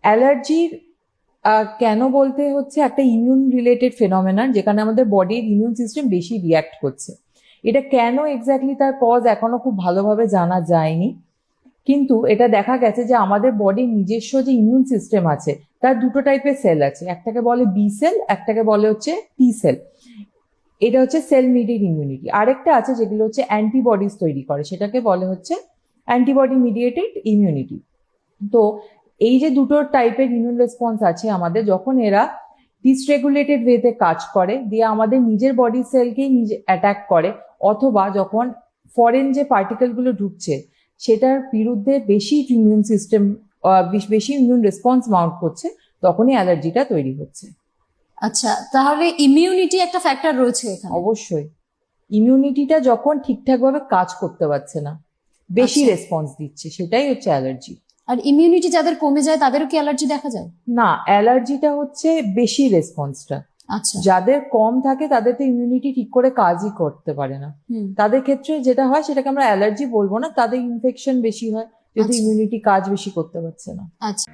অ্যালার্জির কেন বলতে হচ্ছে একটা ইমিউন রিলেটেড ফেনোমেনন, যেখানে আমাদের বডির ইমিউন সিস্টেম বেশি রিয়াক্ট করছে। এটা কেন এক্স্যাক্টলি তার কজ এখনো খুব ভালোভাবে জানা যায়নি, কিন্তু এটা দেখা গেছে যে আমাদের বডির নিজস্ব যে ইমিউন সিস্টেম আছে তার দুটো টাইপের সেল আছে, একটাকে বলে বি সেল, একটাকে বলে হচ্ছে টি সেল। এটা হচ্ছে সেল মিডিয়েট ইমিউনিটি। আরেকটা আছে যেগুলো হচ্ছে অ্যান্টিবডিজ তৈরি করে, সেটাকে বলে হচ্ছে অ্যান্টিবডি মিডিয়েটেড ইমিউনিটি। তো এই যে দুটো টাইপের ইমিউন রেসপন্স আছে আমাদের, যখন এরা ডিসরেগুলেটেড ওয়েতে কাজ করে দিয়ে আমাদের নিজের বডি সেলকেই নিজে অ্যাটাক করে, অথবা যখন ফরেন যে পার্টিকেল গুলো ঢুকছে সেটার বিরুদ্ধে বেশি ইমিউন সিস্টেম বেশি ইমিউন রেসপন্স মাউন্ট করছে, তখনই অ্যালার্জিটা তৈরি হচ্ছে। আচ্ছা, তাহলে ইমিউনিটি একটা ফ্যাক্টর রয়েছে এখানে। অবশ্যই, ইমিউনিটিটা যখন ঠিকঠাকভাবে কাজ করতে পারছে না, বেশি রেসপন্স দিচ্ছে, সেটাই হচ্ছে অ্যালার্জি। আর ইমিউনিটি যাদের কমে যায় তাদেরও কি অ্যালার্জি দেখা যায়? না, অ্যালার্জিটা হচ্ছে বেশি রেসপন্সটা। আচ্ছা, যাদের কম থাকে তাদের তো ইমিউনিটি ঠিক করে কাজই করতে পারে না, তাদের ক্ষেত্রে যেটা হয় সেটাকে আমরা অ্যালার্জি বলবো না, তাদের ইনফেকশন বেশি হয় যদি ইমিউনিটি কাজ বেশি করতে পারছে না। আচ্ছা।